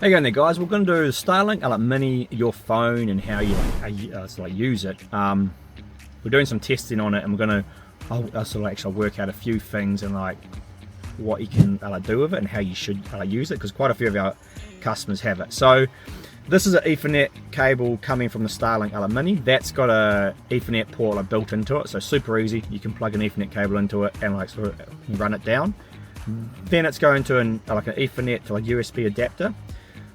Hey going there guys, we're going to do the Starlink Mini, your phone, and how you use it. We're doing some testing on it, and we're going to actually work out a few things and what you can do with it and how you should use it, because quite a few of our customers have it. So this is an Ethernet cable coming from the Starlink Mini. That's got a Ethernet port built into it, so super easy. You can plug an Ethernet cable into it and run it down. Then it's going to an Ethernet to a USB adapter.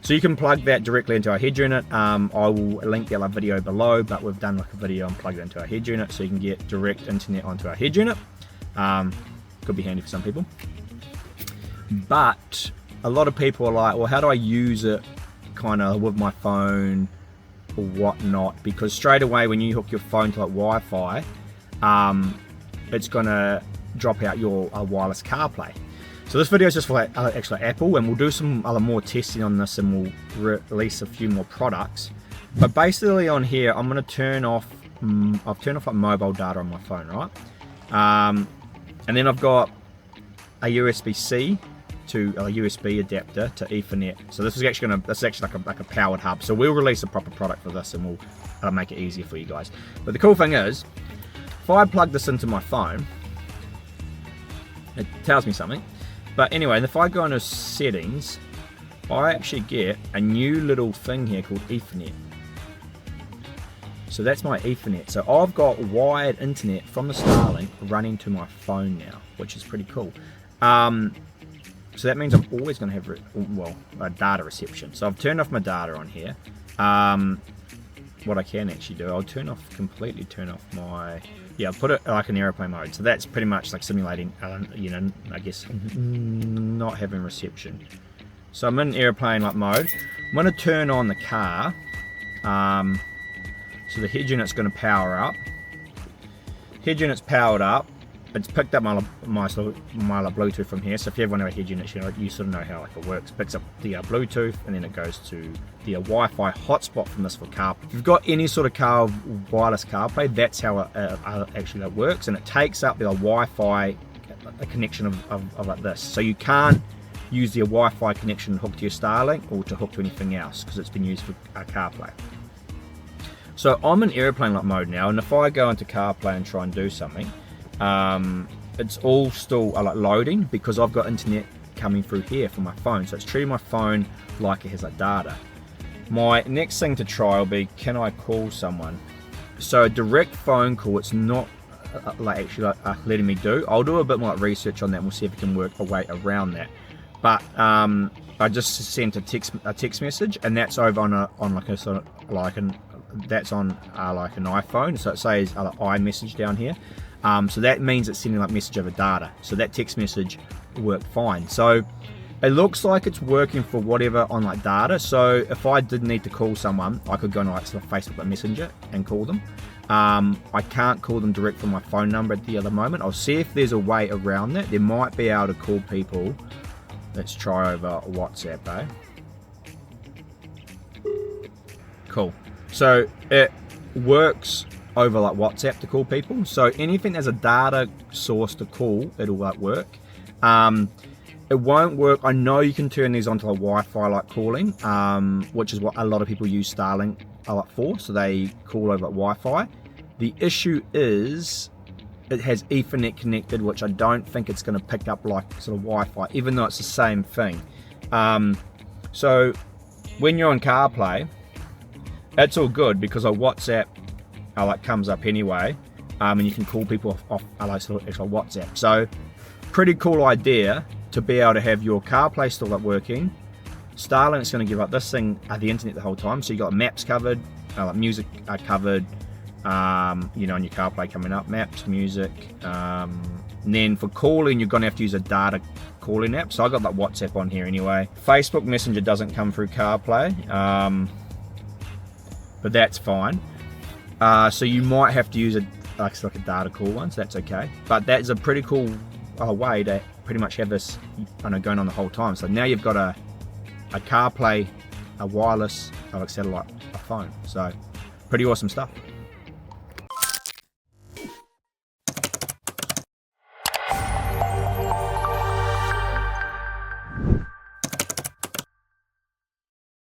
So you can plug that directly into our head unit. I will link the video below, but we've done a video and plugged it into our head unit, so you can get direct internet onto our head unit. Could be handy for some people. But a lot of people are like, well, how do I use it with my phone or whatnot? Because straight away when you hook your phone to Wi-Fi, it's gonna drop out your wireless CarPlay. So this video is just for actually Apple, and we'll do some more testing on this, and we'll release a few more products. But basically on here, I'm going to turn off. I've turned off mobile data on my phone, right? And then I've got a USB-C to a USB adapter to Ethernet. So this is actually like a powered hub. So we'll release a proper product for this, and we'll make it easier for you guys. But the cool thing is, if I plug this into my phone, it tells me something. But anyway, if I go into settings, I actually get a new little thing here called Ethernet. So that's my Ethernet. So I've got wired internet from the Starlink running to my phone now, which is pretty cool. So that means I'm always going to have a data reception. So I've turned off my data on here. What I can actually do, I'll completely turn off my, I'll put it in airplane mode. So that's pretty much like simulating, I guess, not having reception. So I'm in airplane mode. I'm going to turn on the car. So the head unit's going to power up. Head unit's powered up. It's picked up my Bluetooth from here. So if you have one of our head units, you sort of know how it works. Picks up the Bluetooth, and then it goes to the Wi-Fi hotspot from this for car. If you've got any sort of car wireless CarPlay, that's how it actually works, and it takes up the Wi-Fi connection of this. So you can't use the Wi-Fi connection hooked to your Starlink or to hook to anything else, because it's been used for CarPlay. So I'm in airplane mode now, and if I go into CarPlay and try and do something, it's all still loading, because I've got internet coming through here from my phone. So it's treating my phone like it has data. My next thing to try will be, can I call someone? So a direct phone call, it's not actually letting me do. I'll do a bit more research on that, and we'll see if we can work a way around that. But I just sent a text message, and that's over on that's on an iPhone. So it says iMessage down here. So that means it's sending message over data. So that text message worked fine. So it looks like it's working for whatever on data. So if I did need to call someone, I could go into Facebook Messenger and call them. I can't call them direct from my phone number at the other moment. I'll see if there's a way around that. There might be able to call people. Let's try over WhatsApp, Cool. So it works over WhatsApp to call people. So anything that's a data source to call, it'll work. It won't work. I know you can turn these onto Wi-Fi calling, which is what a lot of people use Starlink for. So they call over Wi-Fi. The issue is it has Ethernet connected, which I don't think it's going to pick up Wi-Fi, even though it's the same thing. So when you're on CarPlay, it's all good, because our WhatsApp comes up anyway, and you can call people off WhatsApp. So pretty cool idea to be able to have your CarPlay still working. Starlink's going to give up this thing the internet the whole time, so you got maps covered, music covered, on your CarPlay coming up, maps, music. And then for calling, you're going to have to use a data calling app. So I got WhatsApp on here anyway. Facebook Messenger doesn't come through CarPlay, but that's fine. So you might have to use a data call one, so that's okay. But that's a pretty cool way to pretty much have this going on the whole time. So now you've got a CarPlay, a wireless, satellite phone. So pretty awesome stuff.